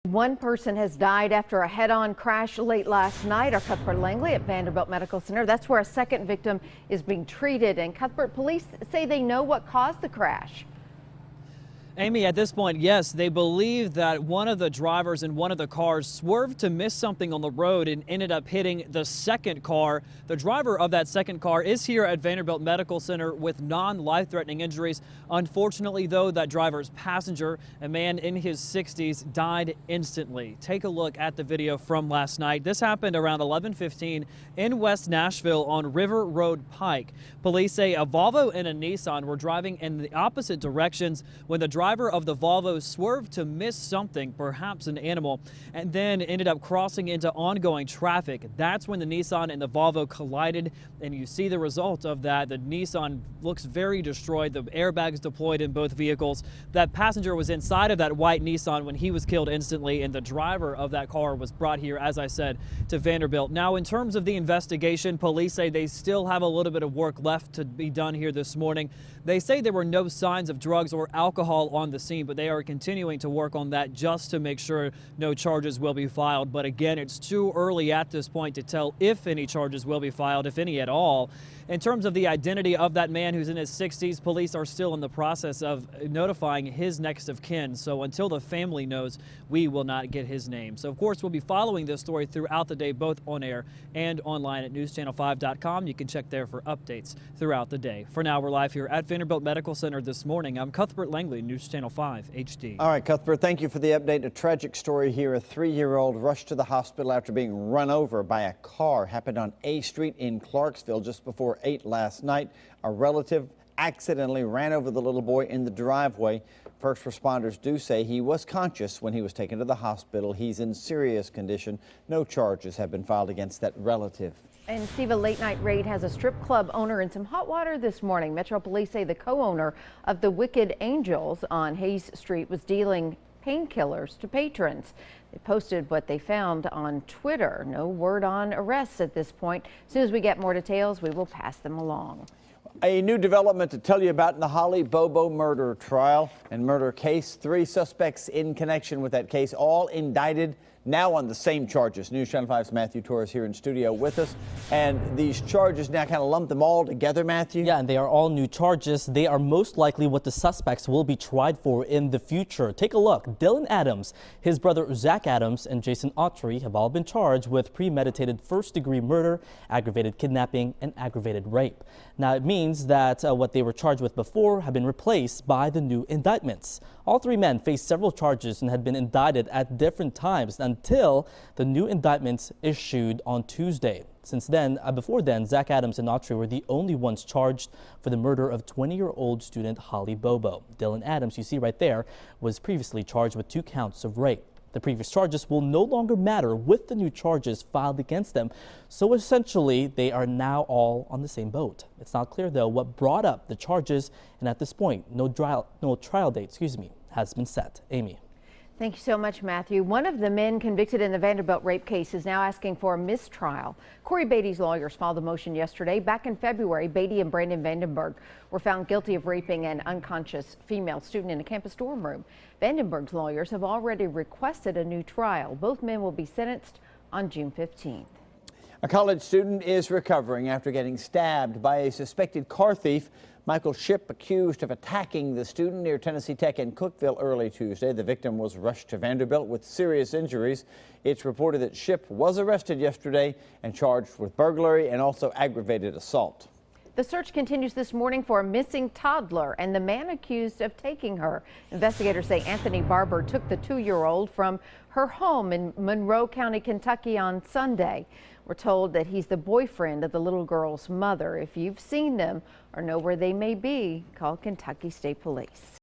One person has died after a head-on crash late last night. Our Cuthbert Langley at Vanderbilt Medical Center. That's where a second victim is being treated. And Cuthbert, police say they know what caused the crash. Amy, at this point, yes, they believe that one of the drivers in one of the cars swerved to miss something on the road and ended up hitting the second car. The driver of that second car is here at Vanderbilt Medical Center with non-life-threatening injuries. Unfortunately, though, that driver's passenger, a man in his 60s, died instantly. Take a look at the video from last night. This happened around 11:15 in West Nashville on River Road Pike. Police say a Volvo and a Nissan were driving in the opposite directions when the driver of the Volvo swerved to miss something, perhaps an animal, and then ended up crossing into ongoing traffic. That's when the Nissan and the Volvo collided, and you see the result of that. The Nissan looks very destroyed. The airbags deployed in both vehicles. That passenger was inside of that white Nissan when he was killed instantly, and the driver of that car was brought here, as I said, to Vanderbilt. Now, in terms of the investigation, police say they still have a little bit of work left to be done here this morning. They say there were no signs of drugs or alcohol on the scene, but they are continuing to work on that just to make sure no charges will be filed. But again, it's too early at this point to tell if any charges will be filed, if any at all. In terms of the identity of that man who's in his 60s, police are still in the process of notifying his next of kin. So until the family knows, we will not get his name. So of course, we'll be following this story throughout the day, both on air and online at newschannel5.com. You can check there for updates throughout the day. For now, we're live here at Vanderbilt Medical Center this morning. I'm Cuthbert Langley, News Channel 5 HD. All right, Cuthbert, thank you for the update. A tragic story here. A 3-year-old rushed to the hospital after being run over by a car. Happened on A Street in Clarksville just before 8 last night. A relative accidentally ran over the little boy in the driveway. First responders do say he was conscious when he was taken to the hospital. He's in serious condition. No charges have been filed against that relative. And Steve, a late-night raid has a strip club owner in some hot water this morning. Metro Police say the co-owner of the Wicked Angels on Hayes Street was dealing painkillers to patrons. They posted what they found on Twitter. No word on arrests at this point. As soon as we get more details, we will pass them along. A new development to tell you about in the Holly Bobo murder trial and murder case. 3 suspects in connection with that case, all indicted now on the same charges. News Channel 5's Matthew Torres here in studio with us. And these charges now kind of lump them all together, Matthew? Yeah, and they are all new charges. They are most likely what the suspects will be tried for in the future. Take a look. Dylan Adams, his brother Zach Adams, and Jason Autry have all been charged with premeditated first-degree murder, aggravated kidnapping, and aggravated rape. Now, it means that what they were charged with before have been replaced by the new indictments. All 3 men faced several charges and had been indicted at different times until the new indictments issued on Tuesday. Before then, Zach Adams and Autry were the only ones charged for the murder of 20-year-old student Holly Bobo. Dylan Adams, you see right there, was previously charged with 2 counts of rape. The previous charges will no longer matter with the new charges filed against them. So essentially, they are now all on the same boat. It's not clear, though, what brought up the charges, and at this point, no trial date, has been set. Amy. Thank you so much, Matthew. One of the men convicted in the Vanderbilt rape case is now asking for a mistrial. Corey Beatty's lawyers filed a motion yesterday. Back in February, Beatty and Brandon Vandenberg were found guilty of raping an unconscious female student in a campus dorm room. Vandenberg's lawyers have already requested a new trial. Both men will be sentenced on June 15th. A college student is recovering after getting stabbed by a suspected car thief. Michael Shipp, accused of attacking the student near Tennessee Tech in Cookeville early Tuesday. The victim was rushed to Vanderbilt with serious injuries. It's reported that Shipp was arrested yesterday and charged with burglary and also aggravated assault. The search continues this morning for a missing toddler and the man accused of taking her. Investigators say Anthony Barber took the 2-year-old from her home in Monroe County, Kentucky on Sunday. We're told that he's the boyfriend of the little girl's mother. If you've seen them or know where they may be, call Kentucky State Police.